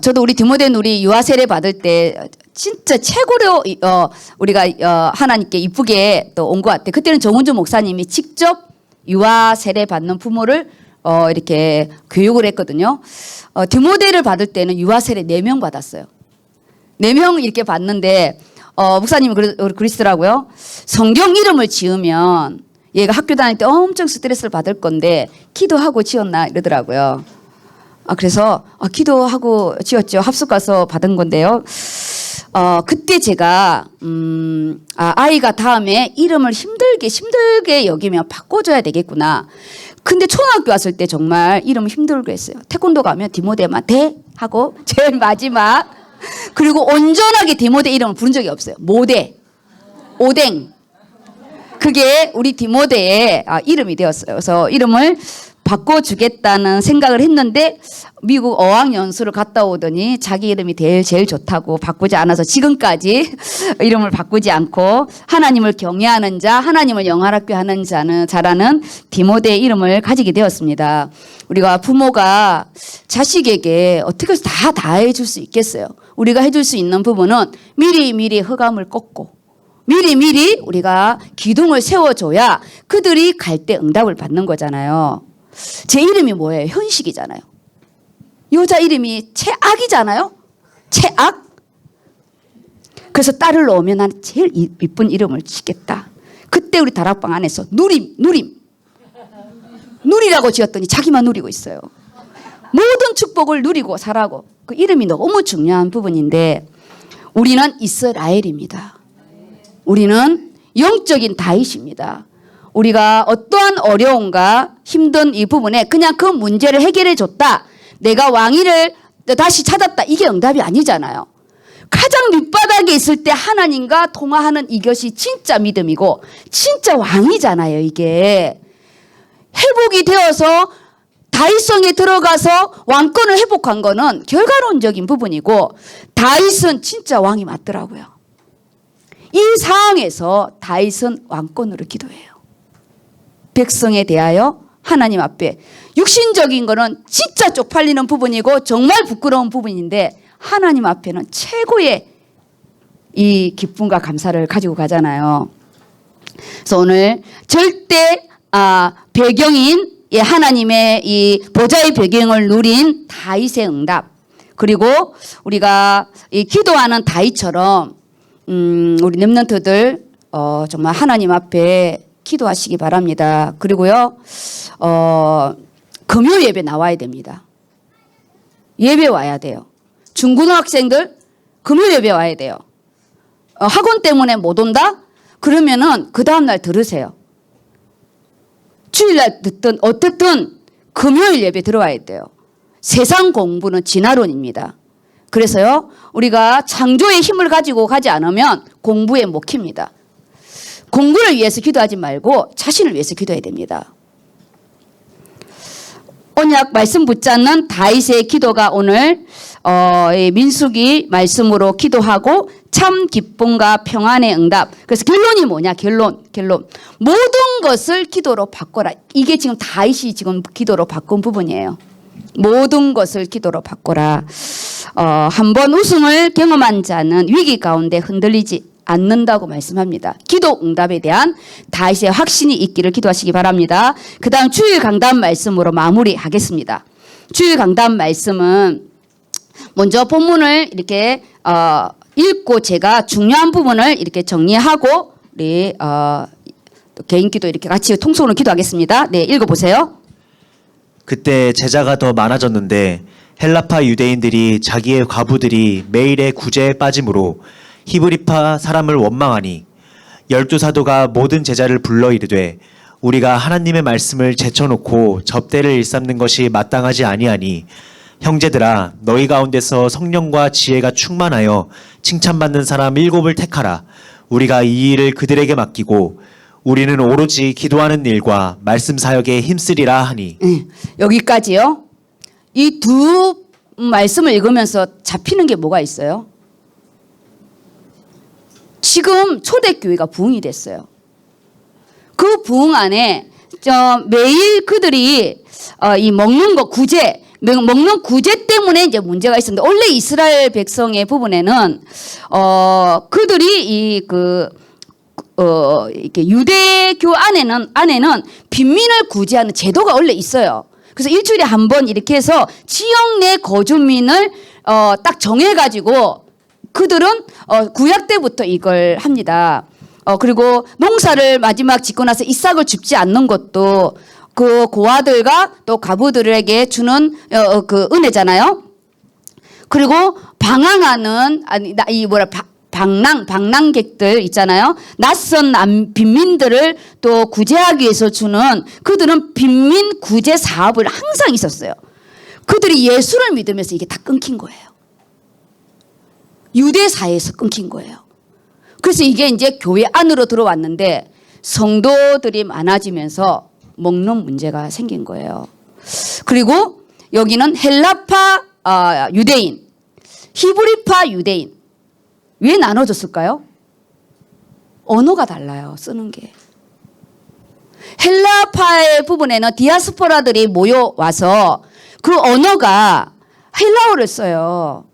저도 우리 디모데는 우리 유아 세례 받을 때 진짜 최고로 우리가 하나님께 이쁘게 또 온 것 같아요. 그때는 정은주 목사님이 직접 유아 세례 받는 부모를 이렇게 교육을 했거든요. 디모데를 받을 때는 유아 세례 4명 받았어요. 4명 이렇게 받는데 목사님이 그러시더라고요. 성경 이름을 지으면 얘가 학교 다닐 때 엄청 스트레스를 받을 건데 기도하고 지었나 이러더라고요. 그래서 기도하고 지었죠. 합숙 가서 받은 건데요. 그때 제가 아이가 다음에 이름을 힘들게 여기면 바꿔줘야 되겠구나. 근데 초등학교 왔을 때 정말 이름 힘들게 했어요. 태권도 가면 디모데만 대 하고 제일 마지막. 그리고 온전하게 디모데 이름을 부른 적이 없어요. 모대, 오뎅. 그게 우리 디모데의 이름이 되었어요. 그래서 이름을 바꿔주겠다는 생각을 했는데 미국 어학연수를 갔다 오더니 자기 이름이 제일 좋다고 바꾸지 않아서 지금까지 이름을 바꾸지 않고 하나님을 경외하는 자, 하나님을 영화롭게 하는 자라는 디모데의 이름을 가지게 되었습니다. 우리가 부모가 자식에게 어떻게 해서 다 해줄 수 있겠어요. 우리가 해줄 수 있는 부분은 미리 허감을 꺾고 미리 우리가 기둥을 세워줘야 그들이 갈 때 응답을 받는 거잖아요. 제 이름이 뭐예요? 현식이잖아요. 여자 이름이 최악이잖아요. 최악. 그래서 딸을 넣으면 난 제일 이쁜 이름을 짓겠다. 그때 우리 다락방 안에서 누리라고 지었더니 자기만 누리고 있어요. 모든 축복을 누리고 살아고. 그 이름이 너무 중요한 부분인데 우리는 이스라엘입니다. 우리는 영적인 다윗입니다. 우리가 어떠한 어려움과 힘든 이 부분에 그냥 그 문제를 해결해 줬다. 내가 왕위를 다시 찾았다. 이게 응답이 아니잖아요. 가장 밑바닥에 있을 때 하나님과 통화하는 이것이 진짜 믿음이고 진짜 왕이잖아요. 이게 회복이 되어서 다윗성에 들어가서 왕권을 회복한 거는 결과론적인 부분이고 다윗은 진짜 왕이 맞더라고요. 이 상황에서 다윗은 왕권으로 기도해요. 백성에 대하여 하나님 앞에 육신적인 거는 진짜 쪽팔리는 부분이고 정말 부끄러운 부분인데 하나님 앞에는 최고의 이 기쁨과 감사를 가지고 가잖아요. 그래서 오늘 절대 배경인 하나님의 이 보좌의 배경을 누린 다윗의 응답, 그리고 우리가 이 기도하는 다윗처럼 우리 렘넌트들 정말 하나님 앞에 기도하시기 바랍니다. 그리고요, 금요 예배 나와야 됩니다. 예배 와야 돼요. 중고등학생들 금요일 예배 와야 돼요. 학원 때문에 못 온다? 그러면은 그 다음날 들으세요. 주일날 듣든 어쨌든 금요일 예배 들어와야 돼요. 세상 공부는 진화론입니다. 그래서요, 우리가 창조의 힘을 가지고 가지 않으면 공부에 못 킵니다. 공부를 위해서 기도하지 말고 자신을 위해서 기도해야 됩니다. 언약 말씀 붙잡는 다윗의 기도가 오늘 이 민수기 말씀으로 기도하고 참 기쁨과 평안의 응답. 그래서 결론이 뭐냐? 결론. 모든 것을 기도로 바꿔라. 이게 지금 다윗이 지금 기도로 바꾼 부분이에요. 모든 것을 기도로 바꿔라. 한번 우승을 경험한 자는 위기 가운데 흔들리지 않는다고 말씀합니다. 기도 응답에 대한 다윗의 확신이 있기를 기도하시기 바랍니다. 그 다음 주일 강단 말씀으로 마무리하겠습니다. 주일 강단 말씀은 먼저 본문을 이렇게 읽고 제가 중요한 부분을 이렇게 정리하고 우리 개인 기도 이렇게 같이 통속으로 기도하겠습니다. 네, 읽어보세요. 그때 제자가 더 많아졌는데 헬라파 유대인들이 자기의 과부들이 매일의 구제에 빠짐으로 히브리파 사람을 원망하니 12사도가 모든 제자를 불러 이르되 우리가 하나님의 말씀을 제쳐놓고 접대를 일삼는 것이 마땅하지 아니하니 형제들아 너희 가운데서 성령과 지혜가 충만하여 칭찬받는 사람 7을 택하라. 우리가 이 일을 그들에게 맡기고 우리는 오로지 기도하는 일과 말씀 사역에 힘쓰리라 하니. 여기까지요. 이 두 말씀을 읽으면서 잡히는 게 뭐가 있어요? 지금 초대교회가 부흥이 됐어요. 그 부흥 안에 매일 그들이 이 먹는 거 구제, 먹는 구제 때문에 이제 문제가 있었는데 원래 이스라엘 백성의 부분에는 그들이 이렇게 유대교 안에는 빈민을 구제하는 제도가 원래 있어요. 그래서 일주일에 한 번 이렇게 해서 지역 내 거주민을 딱 정해가지고 그들은 구약 때부터 이걸 합니다. 그리고 농사를 마지막 짓고 나서 이삭을 줍지 않는 것도 그 고아들과 또 과부들에게 주는 그 은혜잖아요. 그리고 방황하는 방랑객들 있잖아요. 낯선 빈민들을 또 구제하기 위해서 주는 그들은 빈민 구제 사업을 항상 있었어요. 그들이 예수를 믿으면서 이게 다 끊긴 거예요. 유대 사회에서 끊긴 거예요. 그래서 이게 이제 교회 안으로 들어왔는데 성도들이 많아지면서 먹는 문제가 생긴 거예요. 그리고 여기는 헬라파 유대인, 히브리파 유대인. 왜 나눠졌을까요? 언어가 달라요. 쓰는 게. 헬라파의 부분에는 디아스포라들이 모여와서 그 언어가 헬라어를 써요.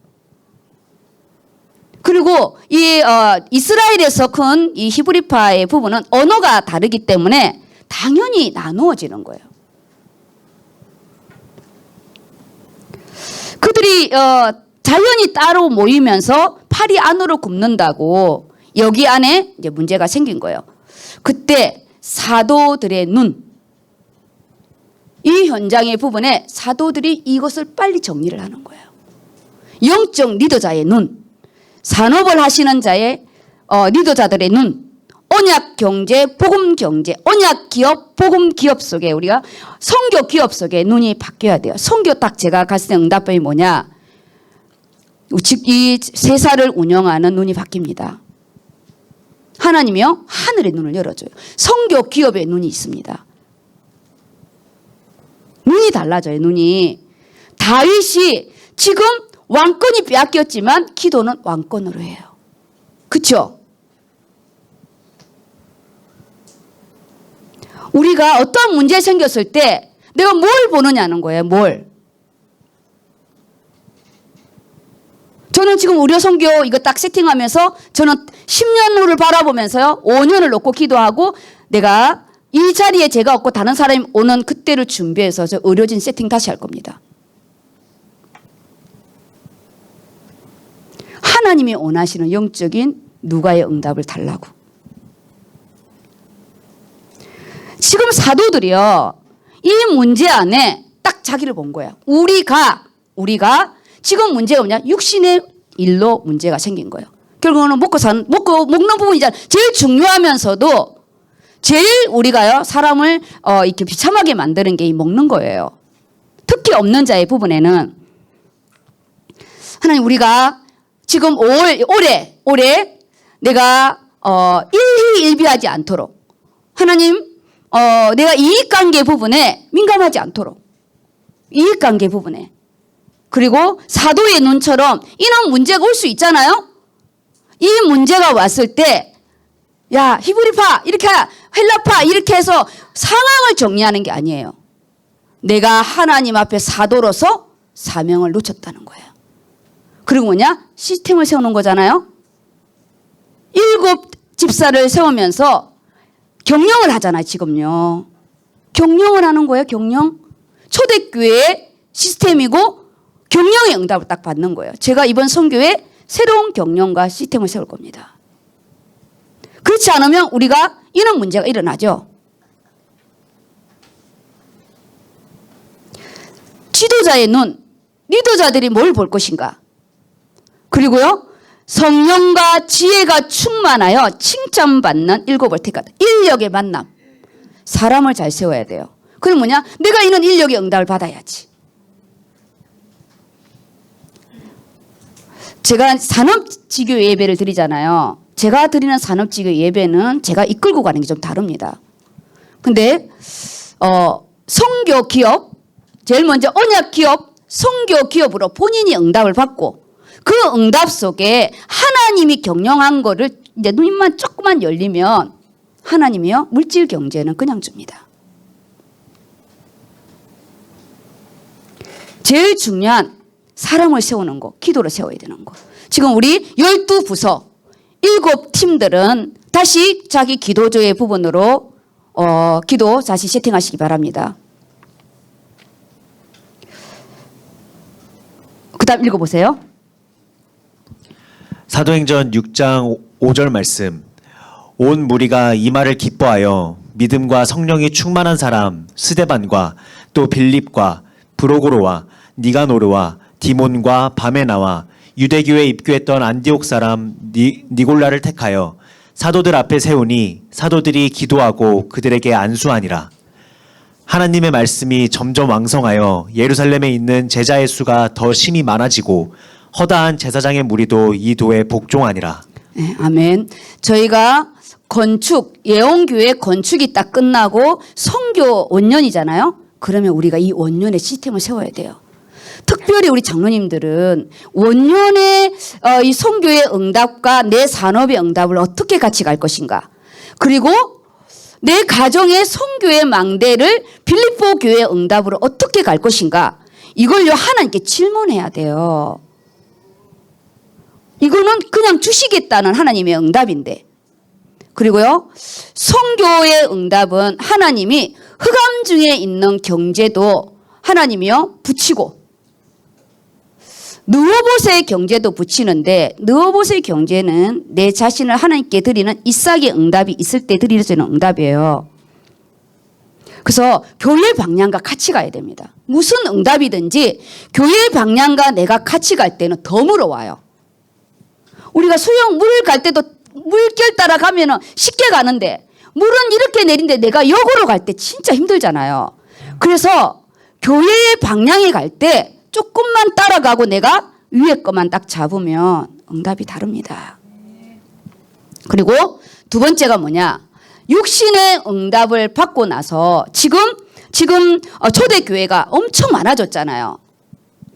그리고 이 이스라엘에서 큰 이 히브리파의 부분은 언어가 다르기 때문에 당연히 나누어지는 거예요. 그들이 자연이 따로 모이면서 팔이 안으로 굽는다고 여기 안에 이제 문제가 생긴 거예요. 그때 사도들의 눈, 이 현장의 부분에 사도들이 이것을 빨리 정리를 하는 거예요. 영적 리더자의 눈, 산업을 하시는 자의 리더자들의 눈, 언약 경제, 복음 경제, 언약 기업, 복음 기업 속에 우리가 선교 기업 속에 눈이 바뀌어야 돼요. 선교 딱 제가 갔을 때 응답법이 뭐냐? 즉 이 세사를 운영하는 눈이 바뀝니다. 하나님이요 하늘의 눈을 열어줘요. 선교 기업의 눈이 있습니다. 눈이 달라져요. 눈이. 다윗이 지금 왕권이 빼앗겼지만 기도는 왕권으로 해요. 그렇죠? 우리가 어떤 문제 생겼을 때 내가 뭘 보느냐는 거예요. 뭘. 저는 지금 우려 선교 이거 딱 세팅하면서 저는 10년 후를 바라보면서요. 5년을 놓고 기도하고 내가 이 자리에 제가 없고 다른 사람이 오는 그때를 준비해서 저 의료진 세팅 다시 할 겁니다. 하나님이 원하시는 영적인 누가의 응답을 달라고. 지금 사도들이요. 이 문제 안에 딱 자기를 본 거예요. 우리가 지금 문제가 뭐냐? 육신의 일로 문제가 생긴 거예요. 결국은 먹는 부분이잖아요. 제일 중요하면서도 제일 우리가요 사람을 이렇게 비참하게 만드는 게 이 먹는 거예요. 특히 없는 자의 부분에는 하나님 우리가 지금 올해 내가 일희일비하지 않도록 하나님 내가 이익관계 부분에 민감하지 않도록 이익관계 부분에 그리고 사도의 눈처럼 이런 문제가 올 수 있잖아요. 이 문제가 왔을 때 야 히브리파 이렇게 헬라파 이렇게 해서 상황을 정리하는 게 아니에요. 내가 하나님 앞에 사도로서 사명을 놓쳤다는 거예요. 그리고 뭐냐? 시스템을 세우는 거잖아요. 7 집사를 세우면서 경영을 하잖아요. 지금요. 경영을 하는 거예요. 경영. 초대교회의 시스템이고 경영의 응답을 딱 받는 거예요. 제가 이번 선교에 새로운 경영과 시스템을 세울 겁니다. 그렇지 않으면 우리가 이런 문제가 일어나죠. 지도자의 눈, 리더자들이 뭘 볼 것인가? 그리고요, 성령과 지혜가 충만하여 칭찬받는 7을 택하다. 인력의 만남. 사람을 잘 세워야 돼요. 그럼 뭐냐? 내가 이런 인력의 응답을 받아야지. 제가 산업지교 예배를 드리잖아요. 제가 드리는 산업지교 예배는 제가 이끌고 가는 게 좀 다릅니다. 근데 선교 기업, 제일 먼저 언약 기업, 선교 기업으로 본인이 응답을 받고 그 응답 속에 하나님이 경영한 거를 이제 눈만 조금만 열리면 하나님이요 물질 경제는 그냥 줍니다. 제일 중요한 사람을 세우는 거, 기도를 세워야 되는 거. 지금 우리 12부서 7팀들은 다시 자기 기도조의 부분으로 기도 다시 세팅하시기 바랍니다. 그 다음 읽어보세요. 사도행전 6장 5절 말씀. 온 무리가 이 말을 기뻐하여 믿음과 성령이 충만한 사람 스데반과 또 빌립과 브로고로와 니가노르와 디몬과 바메나와 유대교에 입교했던 안디옥 사람 니골라를 택하여 사도들 앞에 세우니 사도들이 기도하고 그들에게 안수하니라. 하나님의 말씀이 점점 왕성하여 예루살렘에 있는 제자의 수가 더 심히 많아지고 허다한 제사장의 무리도 이 도에 복종하니라. 네, 아멘. 저희가 예언교회 건축이 딱 끝나고 선교 원년이잖아요. 그러면 우리가 이 원년의 시스템을 세워야 돼요. 특별히 우리 장로님들은 원년의 이 선교의 응답과 내 산업의 응답을 어떻게 같이 갈 것인가. 그리고 내 가정의 선교의 망대를 빌립보 교회의 응답으로 어떻게 갈 것인가. 이걸요 하나님께 질문해야 돼요. 이거는 그냥 주시겠다는 하나님의 응답인데. 그리고요 선교의 응답은 하나님이 흑암 중에 있는 경제도 하나님이요 붙이고 느어봇의 경제도 붙이는데 느어봇의 경제는 내 자신을 하나님께 드리는 이삭의 응답이 있을 때 드리는 응답이에요. 그래서 교회 방향과 같이 가야 됩니다. 무슨 응답이든지 교회 방향과 내가 같이 갈 때는 더 물어와요. 우리가 수영 물 갈 때도 물결 따라가면 쉽게 가는데 물은 이렇게 내린데 내가 역으로 갈 때 진짜 힘들잖아요. 그래서 교회의 방향에 갈 때 조금만 따라가고 내가 위에 것만 딱 잡으면 응답이 다릅니다. 그리고 두 번째가 뭐냐? 육신의 응답을 받고 나서 지금 초대교회가 엄청 많아졌잖아요.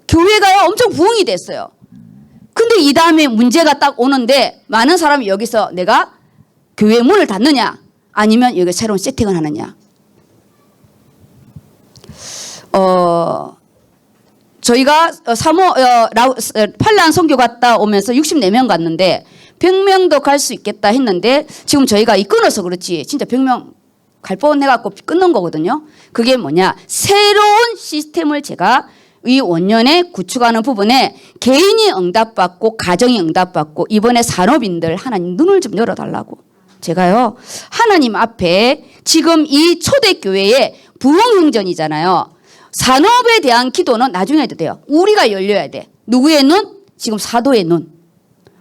교회가 엄청 부흥이 됐어요. 근데 이 다음에 문제가 딱 오는데 많은 사람이 여기서 내가 교회 문을 닫느냐 아니면 여기 새로운 세팅을 하느냐. 저희가 팔란 선교 갔다 오면서 64명 갔는데 100명도 갈 수 있겠다 했는데 지금 저희가 이 끊어서 그렇지 진짜 100명 갈 뻔해갖고 끊는 거거든요. 그게 뭐냐? 새로운 시스템을 제가 이 원년에 구축하는 부분에 개인이 응답받고 가정이 응답받고 이번에 산업인들 하나님 눈을 좀 열어달라고 제가요 하나님 앞에 지금 이 초대교회의 부흥행전이잖아요. 산업에 대한 기도는 나중에 해도 돼요. 우리가 열려야 돼. 누구의 눈? 지금 사도의 눈.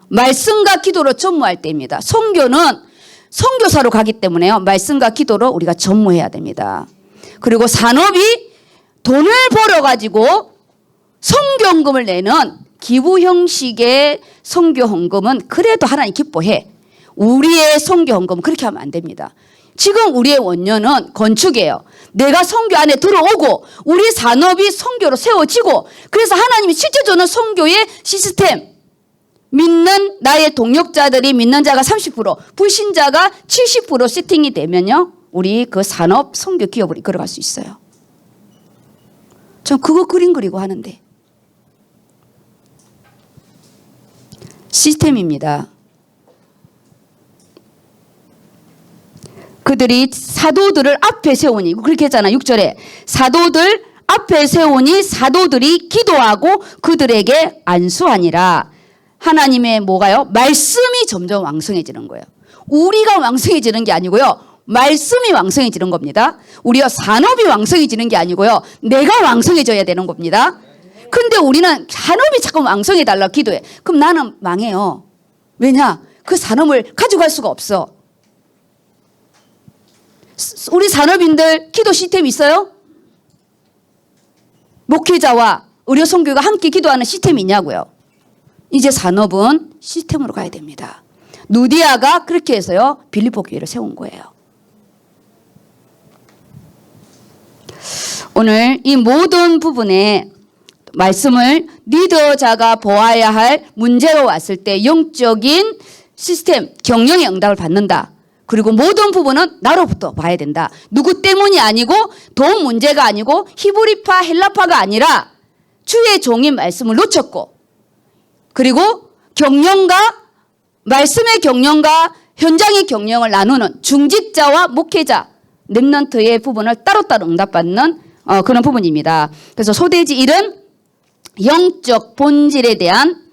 말씀과 기도로 전무할 때입니다. 선교는 선교사로 가기 때문에요. 말씀과 기도로 우리가 전무해야 됩니다. 그리고 산업이 돈을 벌어가지고 선교헌금을 내는 기부 형식의 선교헌금은 그래도 하나님 기뻐해. 우리의 선교헌금은 그렇게 하면 안 됩니다. 지금 우리의 원년은 건축이에요. 내가 선교 안에 들어오고 우리 산업이 선교로 세워지고 그래서 하나님이 실제적으로 선교의 시스템 믿는 나의 동역자들이 믿는 자가 30% 불신자가 70% 세팅이 되면요. 우리 그 산업 선교 기업을 이끌어갈 수 있어요. 전 그거 그림 그리고 하는데 시스템입니다. 그들이 사도들을 앞에 세우니 그렇게 했잖아. 6절에 사도들 앞에 세우니 사도들이 기도하고 그들에게 안수하니라. 하나님의 뭐가요? 말씀이 점점 왕성해지는 거예요. 우리가 왕성해지는 게 아니고요. 말씀이 왕성해지는 겁니다. 우리가 산업이 왕성해지는 게 아니고요. 내가 왕성해져야 되는 겁니다. 근데 우리는 산업이 자꾸 왕성해달라고 기도해. 그럼 나는 망해요. 왜냐? 그 산업을 가져갈 수가 없어. 우리 산업인들 기도 시스템 있어요? 목회자와 의료 선교가 함께 기도하는 시스템이 있냐고요. 이제 산업은 시스템으로 가야 됩니다. 누디아가 그렇게 해서요. 빌립보 교회를 세운 거예요. 오늘 이 모든 부분에 말씀을 리더자가 보아야 할 문제가 왔을 때 영적인 시스템, 경영의 응답을 받는다. 그리고 모든 부분은 나로부터 봐야 된다. 누구 때문이 아니고 돈 문제가 아니고 히브리파 헬라파가 아니라 주의 종인 말씀을 놓쳤고 그리고 경영과 말씀의 경영과 현장의 경영을 나누는 중직자와 목회자 렘넌트의 부분을 따로따로 응답받는 그런 부분입니다. 그래서 소대지 1은 영적 본질에 대한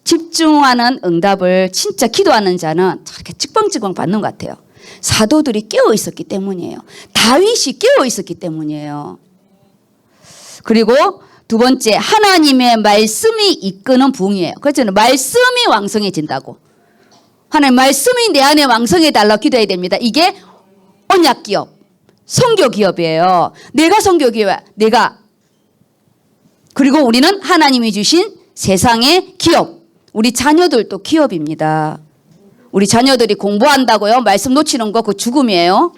집중하는 응답을 진짜 기도하는 자는 저렇게 직방직방 받는 것 같아요. 사도들이 깨어 있었기 때문이에요. 다윗이 깨어 있었기 때문이에요. 그리고 두 번째 하나님의 말씀이 이끄는 부흥이에요. 그래서 말씀이 왕성해진다고. 하나님 말씀이 내 안에 왕성해 달라고 기도해야 됩니다. 이게 언약 기업, 선교 기업이에요. 내가 선교 기업이야. 내가. 그리고 우리는 하나님이 주신 세상의 기업. 우리 자녀들도 기업입니다. 우리 자녀들이 공부한다고요? 말씀 놓치는 거 그 죽음이에요.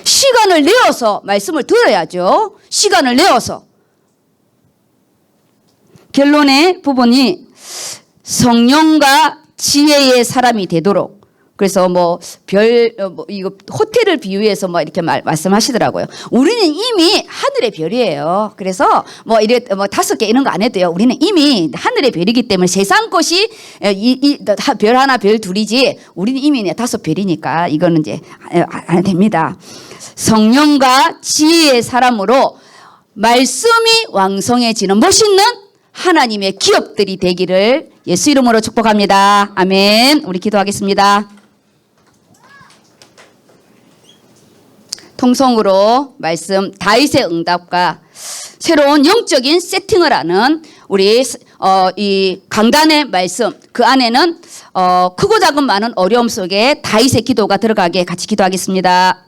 시간을 내어서 말씀을 들어야죠. 시간을 내어서. 결론의 부분이 성령과 지혜의 사람이 되도록. 그래서 이거 호텔을 비유해서 이렇게 말씀하시더라고요. 우리는 이미 하늘의 별이에요. 그래서 5개 이런 거 안 해도요. 우리는 이미 하늘의 별이기 때문에 세상 것이 별 하나, 별 둘이지. 우리는 이미 5별이니까 이거는 이제 안 됩니다. 성령과 지혜의 사람으로 말씀이 왕성해지는 멋있는 하나님의 기업들이 되기를 예수 이름으로 축복합니다. 아멘. 우리 기도하겠습니다. 통성으로 말씀 다윗의 응답과 새로운 영적인 세팅을 하는 우리 이 강단의 말씀 그 안에는 크고 작은 많은 어려움 속에 다윗의 기도가 들어가게 같이 기도하겠습니다.